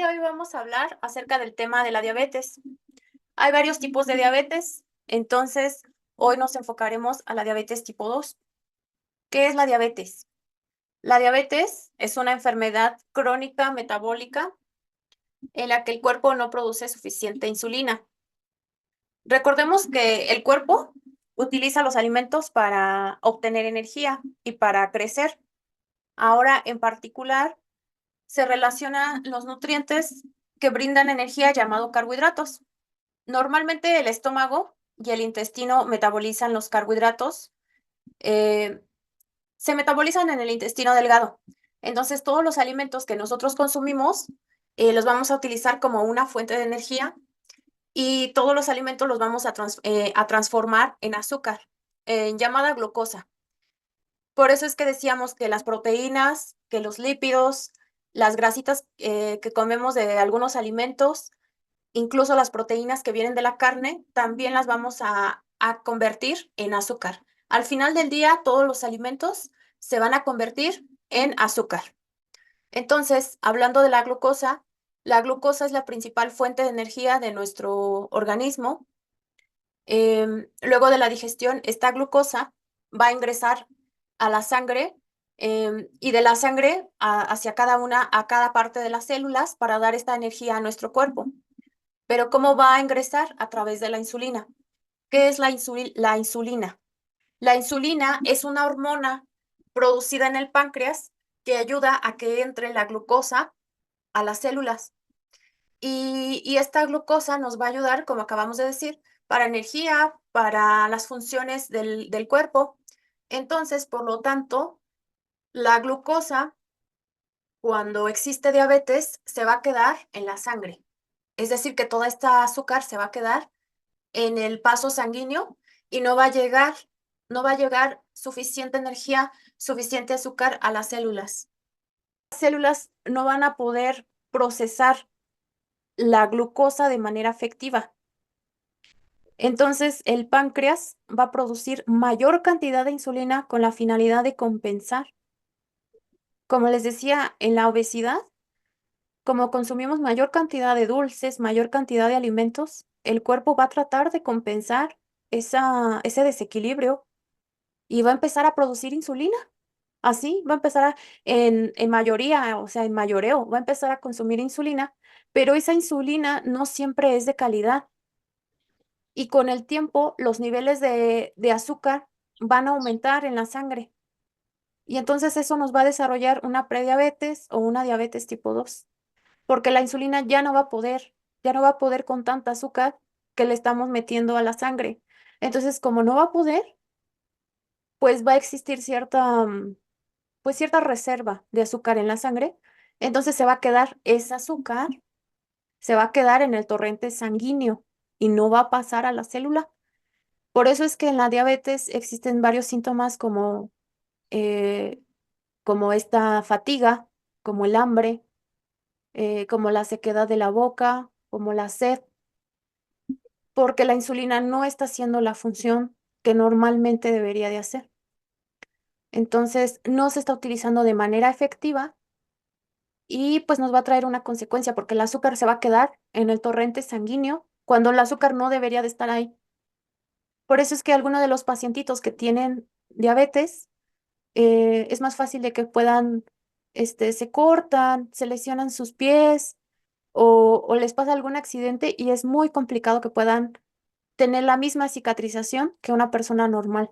Hoy vamos a hablar acerca del tema de la diabetes. Hay varios tipos de diabetes, entonces hoy nos enfocaremos a la diabetes tipo 2. ¿Qué es la diabetes? La diabetes es una enfermedad crónica metabólica en la que el cuerpo no produce suficiente insulina. Recordemos que el cuerpo utiliza los alimentos para obtener energía y para crecer. Ahora, en particular, se relacionan los nutrientes que brindan energía llamado carbohidratos. Normalmente el estómago y el intestino metabolizan los carbohidratos, eh, se metabolizan en el intestino delgado. Entonces, todos los alimentos que nosotros consumimos, los vamos a utilizar como una fuente de energía y todos los alimentos los vamos a transformar en azúcar, en llamada glucosa. Por eso es que decíamos que las proteínas, que los lípidos, las grasitas, que comemos de algunos alimentos, incluso las proteínas que vienen de la carne, también las vamos a convertir en azúcar. Al final del día, todos los alimentos se van a convertir en azúcar. Entonces, hablando de la glucosa es la principal fuente de energía de nuestro organismo. Luego de la digestión, esta glucosa va a ingresar a la sangre, y de la sangre hacia a cada parte de las células para dar esta energía a nuestro cuerpo. Pero ¿cómo va a ingresar? A través de la insulina. ¿Qué es la insulina? La insulina es una hormona producida en el páncreas que ayuda a que entre la glucosa a las células. Y esta glucosa nos va a ayudar, como acabamos de decir, para energía, para las funciones del cuerpo. Entonces, por lo tanto, la glucosa, cuando existe diabetes, se va a quedar en la sangre. Es decir, que toda esta azúcar se va a quedar en el paso sanguíneo y no va a llegar suficiente energía, suficiente azúcar a las células. Las células no van a poder procesar la glucosa de manera efectiva. Entonces, el páncreas va a producir mayor cantidad de insulina con la finalidad de compensar. Como les decía, en la obesidad, como consumimos mayor cantidad de dulces, mayor cantidad de alimentos, el cuerpo va a tratar de compensar ese desequilibrio y va a empezar a producir insulina. Así va a empezar en mayoría, o sea, en mayoreo, va a empezar a consumir insulina, pero esa insulina no siempre es de calidad. Y con el tiempo, los niveles de azúcar van a aumentar en la sangre. Y entonces eso nos va a desarrollar una prediabetes o una diabetes tipo 2 porque la insulina ya no va a poder con tanta azúcar que le estamos metiendo a la sangre. Entonces, como no va a poder, pues va a existir pues cierta reserva de azúcar en la sangre. Entonces se va a quedar ese azúcar, se va a quedar en el torrente sanguíneo y no va a pasar a la célula. Por eso es que en la diabetes existen varios síntomas eh, como esta fatiga, como el hambre, como la sequedad de la boca, como la sed, porque la insulina no está haciendo la función que normalmente debería de hacer. Entonces, no se está utilizando de manera efectiva y pues nos va a traer una consecuencia porque el azúcar se va a quedar en el torrente sanguíneo cuando el azúcar no debería de estar ahí. Por eso es que algunos de los pacientitos que tienen diabetes es más fácil de que puedan, se cortan, se lesionan sus pies o les pasa algún accidente y es muy complicado que puedan tener la misma cicatrización que una persona normal.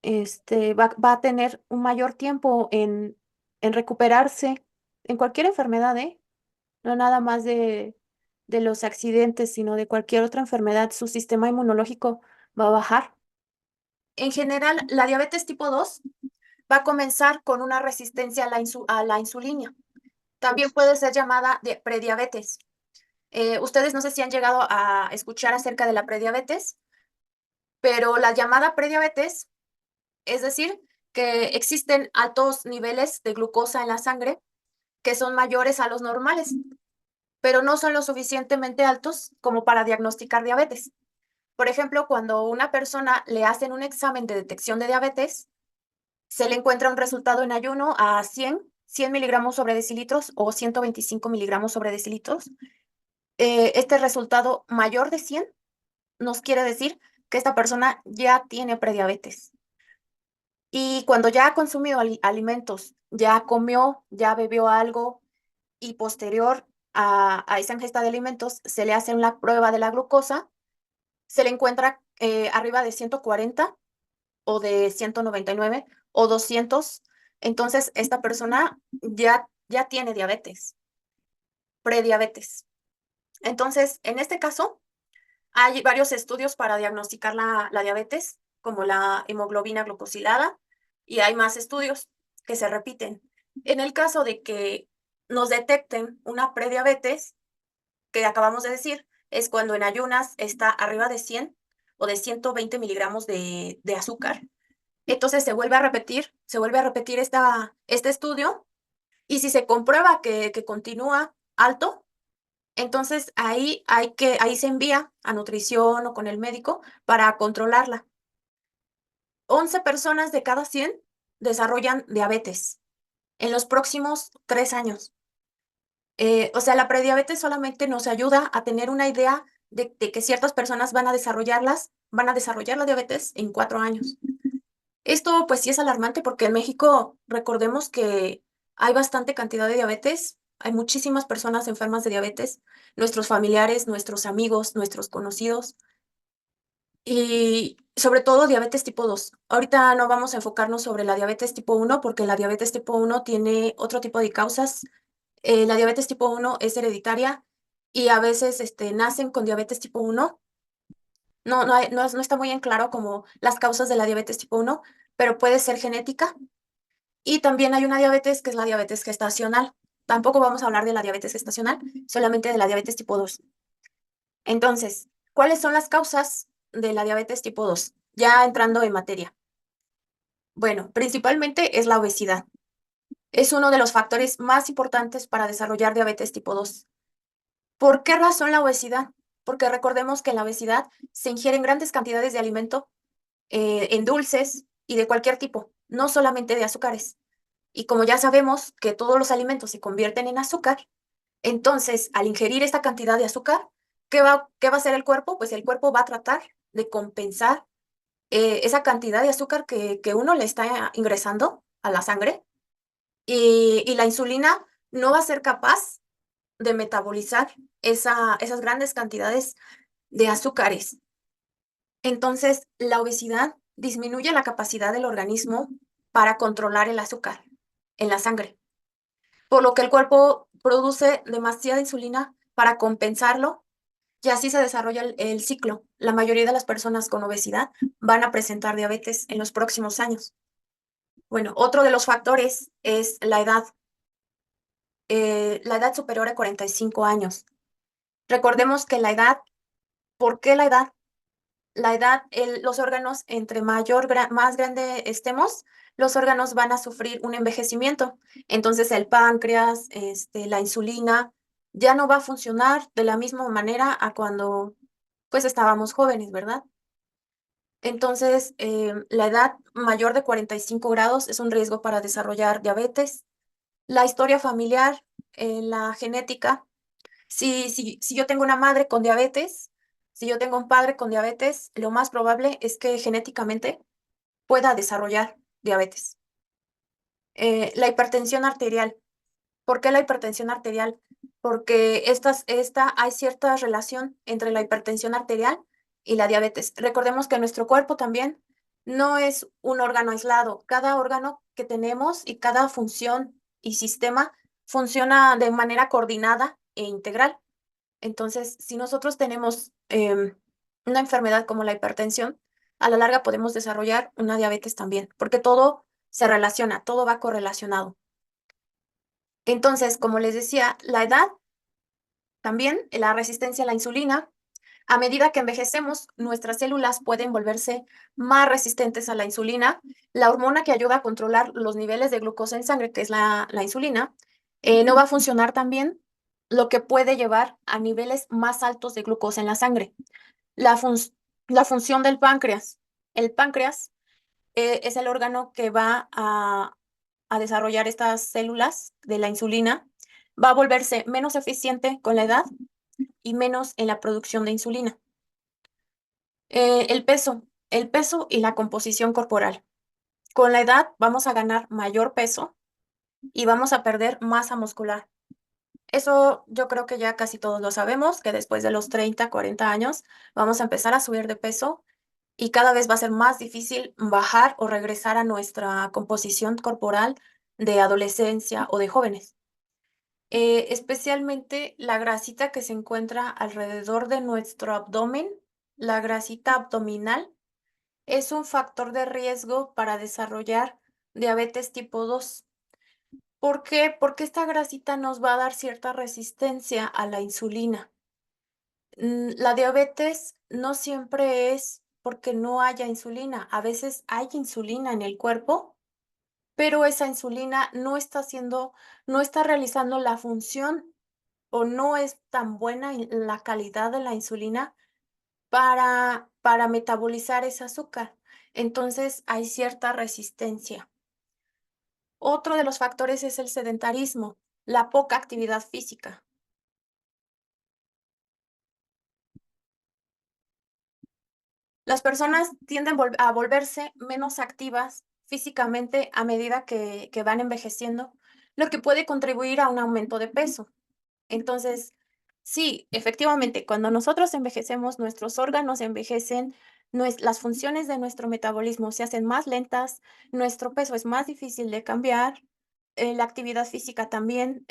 Va a tener un mayor tiempo en recuperarse en cualquier enfermedad, ¿eh? No nada más de los accidentes, sino de cualquier otra enfermedad, su sistema inmunológico va a bajar. En general, la diabetes tipo 2 va a comenzar con una resistencia a la insulina. También puede ser llamada prediabetes. Ustedes no sé si han llegado a escuchar acerca de la prediabetes, pero la llamada prediabetes es decir que existen altos niveles de glucosa en la sangre que son mayores a los normales, pero no son lo suficientemente altos como para diagnosticar diabetes. Por ejemplo, cuando a una persona le hacen un examen de detección de diabetes, se le encuentra un resultado en ayuno a 100 100 miligramos sobre decilitros o 125 miligramos sobre decilitros, este resultado mayor de 100 nos quiere decir que esta persona ya tiene prediabetes. Y cuando ya ha consumido alimentos, ya comió, ya bebió algo y posterior a esa ingesta de alimentos, se le hace una prueba de la glucosa, se le encuentra arriba de 140 o de 199 o 200. Entonces, esta persona ya tiene diabetes, prediabetes. Entonces, en este caso, hay varios estudios para diagnosticar la diabetes, como la hemoglobina glucosilada, y hay más estudios que se repiten. En el caso de que nos detecten una prediabetes, que acabamos de decir, es cuando en ayunas está arriba de 100 o de 120 miligramos de azúcar. Entonces se vuelve a repetir este estudio, y si se comprueba que continúa alto, entonces ahí se envía a nutrición o con el médico para controlarla. 11 personas de cada 100 desarrollan diabetes en los próximos 3 años. O sea, la prediabetes solamente nos ayuda a tener una idea de que ciertas personas van a desarrollar la diabetes en 4 años. Esto pues sí es alarmante porque en México recordemos que hay bastante cantidad de diabetes, hay muchísimas personas enfermas de diabetes, nuestros familiares, nuestros amigos, nuestros conocidos y sobre todo diabetes tipo 2. Ahorita no vamos a enfocarnos sobre la diabetes tipo 1 porque la diabetes tipo 1 tiene otro tipo de causas. La diabetes tipo 1 es hereditaria y a veces nacen con diabetes tipo 1. No está muy en claro como las causas de la diabetes tipo 1, pero puede ser genética. Y también hay una diabetes que es la diabetes gestacional. Tampoco vamos a hablar de la diabetes gestacional, solamente de la diabetes tipo 2. Entonces, ¿cuáles son las causas de la diabetes tipo 2? Ya entrando en materia. Bueno, principalmente es la obesidad. Es uno de los factores más importantes para desarrollar diabetes tipo 2. ¿Por qué razón la obesidad? Porque recordemos que en la obesidad se ingieren grandes cantidades de alimento en dulces y de cualquier tipo, no solamente de azúcares. Y como ya sabemos que todos los alimentos se convierten en azúcar, entonces al ingerir esta cantidad de azúcar, qué va a hacer el cuerpo? Pues el cuerpo va a tratar de compensar esa cantidad de azúcar que uno le está ingresando a la sangre, y la insulina no va a ser capaz de metabolizar esas grandes cantidades de azúcares. Entonces, la obesidad disminuye la capacidad del organismo para controlar el azúcar en la sangre, por lo que el cuerpo produce demasiada insulina para compensarlo y así se desarrolla el ciclo. La mayoría de las personas con obesidad van a presentar diabetes en los próximos años. Bueno, otro de los factores es la edad superior a 45 años. Recordemos que ¿por qué la edad? La edad, los órganos, entre más grande estemos, los órganos van a sufrir un envejecimiento. Entonces el páncreas, la insulina, ya no va a funcionar de la misma manera a cuando pues estábamos jóvenes, ¿verdad? Entonces, la edad mayor de 45 grados es un riesgo para desarrollar diabetes. La historia familiar, la genética. Si yo tengo una madre con diabetes, si yo tengo un padre con diabetes, lo más probable es que genéticamente pueda desarrollar diabetes. La hipertensión arterial. ¿Por qué la hipertensión arterial? Porque hay cierta relación entre la hipertensión arterial y la diabetes. Recordemos que nuestro cuerpo también no es un órgano aislado. Cada órgano que tenemos y cada función y sistema funciona de manera coordinada e integral. Entonces, si nosotros tenemos una enfermedad como la hipertensión, a la larga podemos desarrollar una diabetes también, porque todo se relaciona, todo va correlacionado. Entonces, como les decía, la edad, también la resistencia a la insulina. A medida que envejecemos, nuestras células pueden volverse más resistentes a la insulina. La hormona que ayuda a controlar los niveles de glucosa en sangre, que es la insulina, no va a funcionar tan bien, lo que puede llevar a niveles más altos de glucosa en la sangre. La, fun- la función del páncreas. El páncreas es el órgano que va a desarrollar estas células de la insulina, va a volverse menos eficiente con la edad y menos en la producción de insulina. El peso y la composición corporal. Con la edad vamos a ganar mayor peso y vamos a perder masa muscular. Eso yo creo que ya casi todos lo sabemos, que después de los 30, 40 años vamos a empezar a subir de peso y cada vez va a ser más difícil bajar o regresar a nuestra composición corporal de adolescencia o de jóvenes. Especialmente la grasita que se encuentra alrededor de nuestro abdomen, la grasita abdominal, es un factor de riesgo para desarrollar diabetes tipo 2. ¿Por qué? Porque esta grasita nos va a dar cierta resistencia a la insulina. La diabetes no siempre es porque no haya insulina. A veces hay insulina en el cuerpo, pero esa insulina no está realizando la función o no es tan buena la calidad de la insulina para metabolizar ese azúcar. Entonces hay cierta resistencia. Otro de los factores es el sedentarismo, la poca actividad física. Las personas tienden a volverse menos activas físicamente a medida que van envejeciendo, lo que puede contribuir a un aumento de peso. Entonces, sí, efectivamente, cuando nosotros envejecemos, nuestros órganos envejecen, las funciones de nuestro metabolismo se hacen más lentas, nuestro peso es más difícil de cambiar, la actividad física también,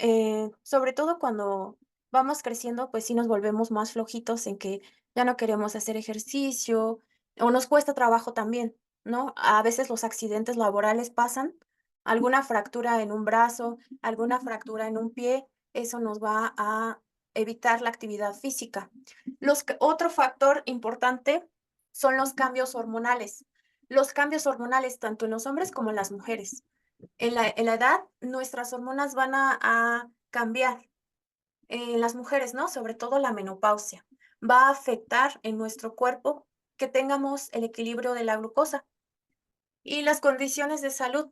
sobre todo cuando vamos creciendo, pues sí nos volvemos más flojitos en que ya no queremos hacer ejercicio o nos cuesta trabajo también, ¿no? A veces los accidentes laborales pasan, alguna fractura en un brazo, alguna fractura en un pie, eso nos va a evitar la actividad física. Otro factor importante son los cambios hormonales. Los cambios hormonales tanto en los hombres como en las mujeres. En la edad, nuestras hormonas van a cambiar. En las mujeres, ¿no? Sobre todo la menopausia. Va a afectar en nuestro cuerpo que tengamos el equilibrio de la glucosa. Y las condiciones de salud,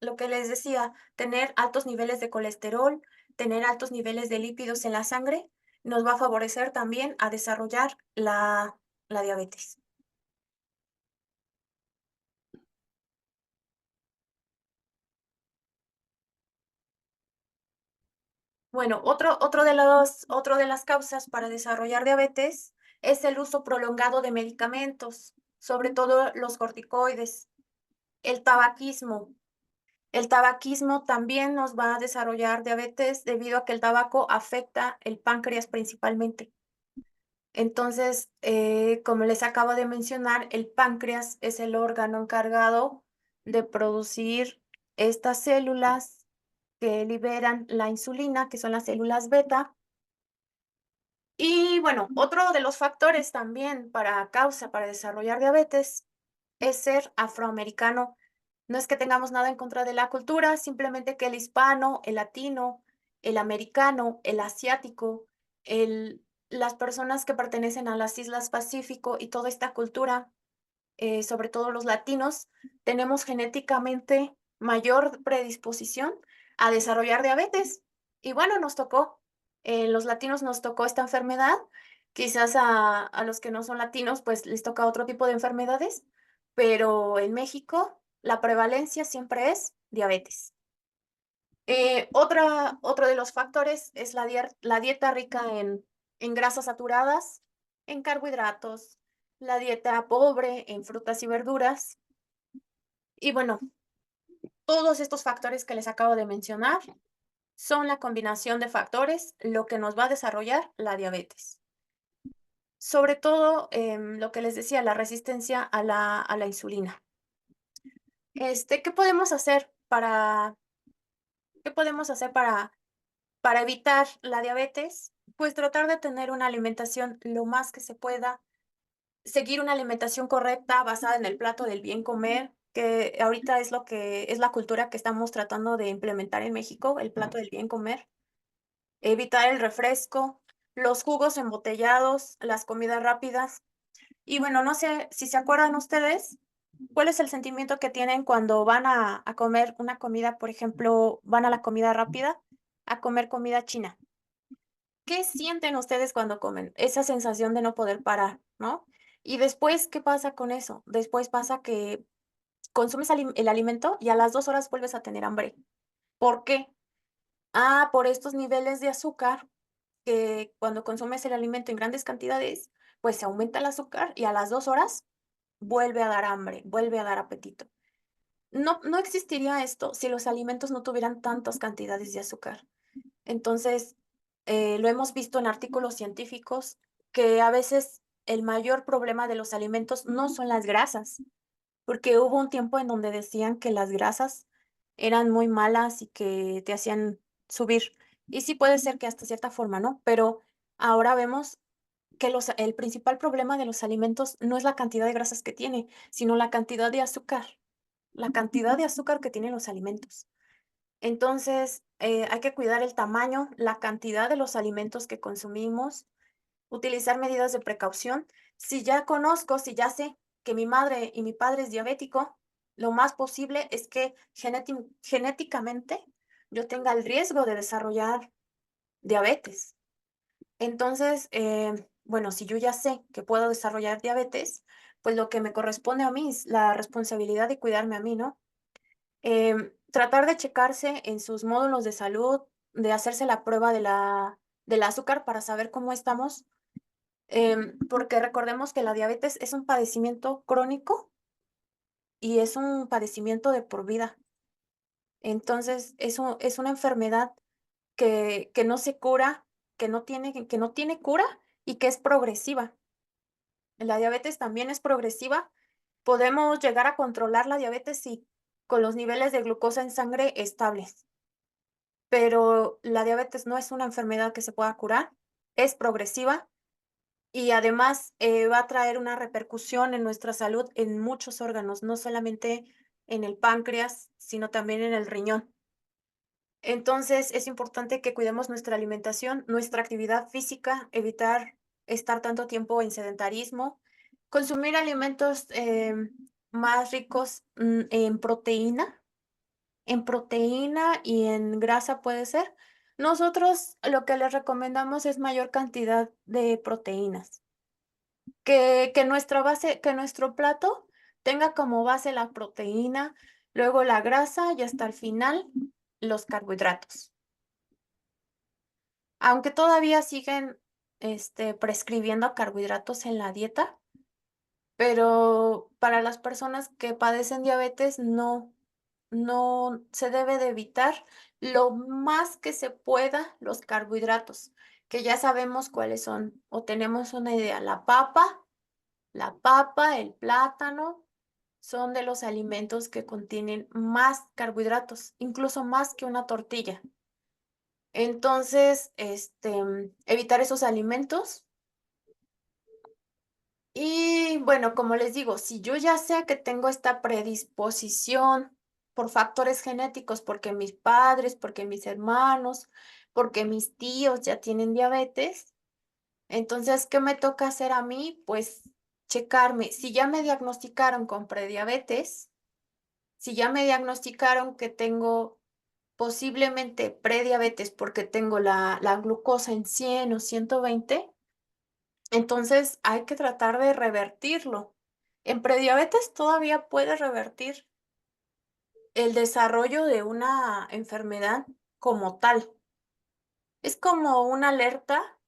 lo que les decía, tener altos niveles de colesterol, tener altos niveles de lípidos en la sangre, nos va a favorecer también a desarrollar la diabetes. Bueno, otro de las causas para desarrollar diabetes es el uso prolongado de medicamentos, sobre todo los corticoides, el tabaquismo. El tabaquismo también nos va a desarrollar diabetes debido a que el tabaco afecta el páncreas principalmente. Entonces, como les acabo de mencionar, el páncreas es el órgano encargado de producir estas células que liberan la insulina, que son las células beta. Y bueno, otro de los factores también para desarrollar diabetes es ser afroamericano. No es que tengamos nada en contra de la cultura, simplemente que el hispano, el latino, el americano, el asiático, las personas que pertenecen a las Islas Pacífico y toda esta cultura, sobre todo los latinos, tenemos genéticamente mayor predisposición a desarrollar diabetes. Y bueno, los latinos nos tocó esta enfermedad. Quizás a los que no son latinos, pues les toca otro tipo de enfermedades, pero en México la prevalencia siempre es diabetes. Otro de los factores es la dieta rica en grasas saturadas, en carbohidratos, la dieta pobre en frutas y verduras. Y bueno, todos estos factores que les acabo de mencionar son la combinación de factores lo que nos va a desarrollar la diabetes. Sobre todo, lo que les decía, la resistencia a la insulina. ¿Qué podemos hacer para evitar la diabetes? Pues tratar de tener una alimentación lo más que se pueda, seguir una alimentación correcta basada en el plato del bien comer, que ahorita es lo que es la cultura que estamos tratando de implementar en México, el plato del bien comer. Evitar el refresco, los jugos embotellados, las comidas rápidas. Y bueno, no sé si se acuerdan ustedes, ¿Cuál es el sentimiento que tienen cuando van a comer una comida, por ejemplo, van a la comida rápida a comer comida china? ¿Qué sienten ustedes cuando comen? Esa sensación de no poder parar, ¿no? Y después, ¿qué pasa con eso? Después pasa que consumes el alimento y a las 2 horas vuelves a tener hambre. ¿Por qué? Ah, por estos niveles de azúcar que cuando consumes el alimento en grandes cantidades, pues se aumenta el azúcar y a las 2 horas vuelve a dar hambre, vuelve a dar apetito. No existiría esto si los alimentos no tuvieran tantas cantidades de azúcar. Entonces, lo hemos visto en artículos científicos que a veces el mayor problema de los alimentos no son las grasas, porque hubo un tiempo en donde decían que las grasas eran muy malas y que te hacían subir. Y sí puede ser que hasta cierta forma, ¿no? Pero ahora vemos que el principal problema de los alimentos no es la cantidad de grasas que tiene, sino la cantidad de azúcar que tienen los alimentos. Entonces, hay que cuidar el tamaño, la cantidad de los alimentos que consumimos, utilizar medidas de precaución. Si ya sé que mi madre y mi padre es diabético, lo más posible es que genéticamente yo tenga el riesgo de desarrollar diabetes. Entonces, bueno, si yo ya sé que puedo desarrollar diabetes, pues lo que me corresponde a mí es la responsabilidad de cuidarme a mí, ¿no? Tratar de checarse en sus módulos de salud, de hacerse la prueba del azúcar para saber cómo estamos, porque recordemos que la diabetes es un padecimiento crónico y es un padecimiento de por vida. Entonces, eso es una enfermedad que no se cura, que no tiene cura y que es progresiva. La diabetes también es progresiva. Podemos llegar a controlar la diabetes, sí, con los niveles de glucosa en sangre estables. Pero la diabetes no es una enfermedad que se pueda curar, es progresiva y además, va a traer una repercusión en nuestra salud en muchos órganos, no solamente en el páncreas, sino también en el riñón. Entonces, es importante que cuidemos nuestra alimentación, nuestra actividad física, evitar estar tanto tiempo en sedentarismo, consumir alimentos, más ricos, en proteína y en grasa puede ser. Nosotros lo que les recomendamos es mayor cantidad de proteínas, que nuestro plato tenga como base la proteína, luego la grasa y hasta el final los carbohidratos. Aunque todavía siguen, prescribiendo carbohidratos en la dieta, pero para las personas que padecen diabetes no se debe de evitar lo más que se pueda los carbohidratos, que ya sabemos cuáles son, o tenemos una idea. La papa, el plátano, son de los alimentos que contienen más carbohidratos, incluso más que una tortilla. Entonces, evitar esos alimentos. Y bueno, como les digo, si yo ya sé que tengo esta predisposición por factores genéticos, porque mis padres, porque mis hermanos, porque mis tíos ya tienen diabetes, entonces, ¿qué me toca hacer a mí? Pues checarme. Si ya me diagnosticaron con prediabetes, si ya me diagnosticaron que tengo posiblemente prediabetes porque tengo la glucosa en 100 o 120, entonces hay que tratar de revertirlo. En prediabetes todavía puede revertir el desarrollo de una enfermedad como tal. Es como una alerta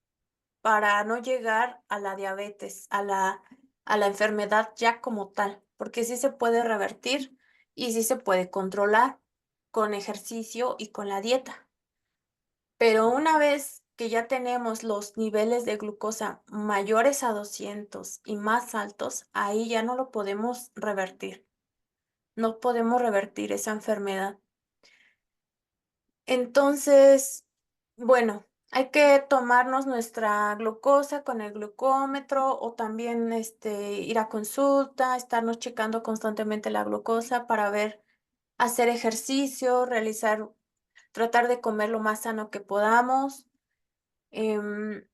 para no llegar a la diabetes, a la enfermedad ya como tal, porque sí se puede revertir y sí se puede controlar con ejercicio y con la dieta. Pero una vez que ya tenemos los niveles de glucosa mayores a 200 y más altos, ahí ya no lo podemos revertir. No podemos revertir esa enfermedad. Entonces, bueno, hay que tomarnos nuestra glucosa con el glucómetro o también ir a consulta, estarnos checando constantemente la glucosa para ver, hacer ejercicio, tratar de comer lo más sano que podamos. em,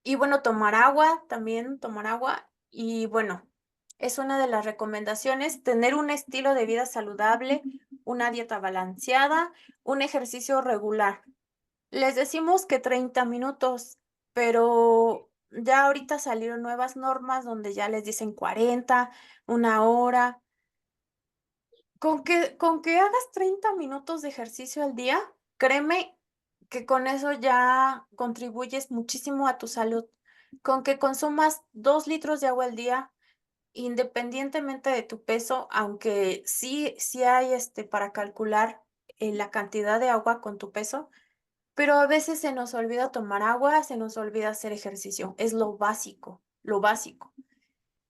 Y bueno, tomar agua, también tomar agua. Y bueno, Es una de las recomendaciones, tener un estilo de vida saludable, una dieta balanceada, un ejercicio regular. Les decimos que 30 minutos, pero ya ahorita salieron nuevas normas donde ya les dicen 40, una hora. Con que hagas 30 minutos de ejercicio al día, créeme que con eso ya contribuyes muchísimo a tu salud. Con que consumas 2 litros de agua al día, independientemente de tu peso, aunque sí hay, para calcular, la cantidad de agua con tu peso, pero a veces se nos olvida tomar agua, se nos olvida hacer ejercicio. Es lo básico, lo básico.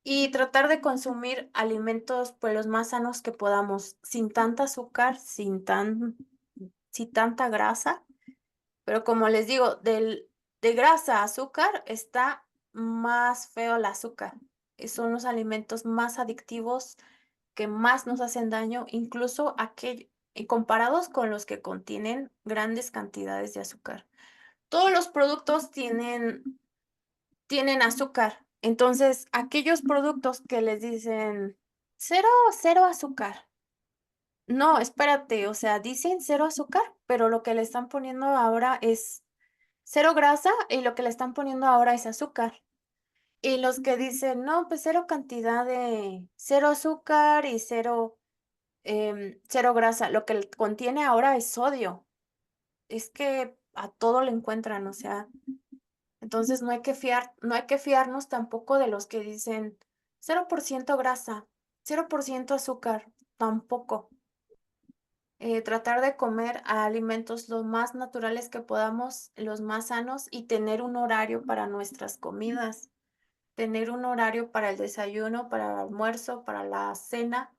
Y tratar de consumir alimentos, pues, los más sanos que podamos, sin tanta azúcar, sin tanta grasa. Pero como les digo, de grasa a azúcar está más feo el azúcar. Son los alimentos más adictivos que más nos hacen daño, incluso comparados con los que contienen grandes cantidades de azúcar. Todos los productos tienen azúcar. Entonces, aquellos productos que les dicen cero, cero azúcar. No, espérate, o sea, dicen cero azúcar, pero lo que le están poniendo ahora es cero grasa y lo que le están poniendo ahora es azúcar. Y los que dicen, no, pues cero cantidad de cero azúcar y cero grasa, lo que contiene ahora es sodio. Es que a todo le encuentran, o sea, entonces no hay que fiarnos tampoco de los que dicen 0% grasa, 0% azúcar, tampoco. Tratar de comer alimentos lo más naturales que podamos, los más sanos y tener un horario para nuestras comidas, tener un horario para el desayuno, para el almuerzo, para la cena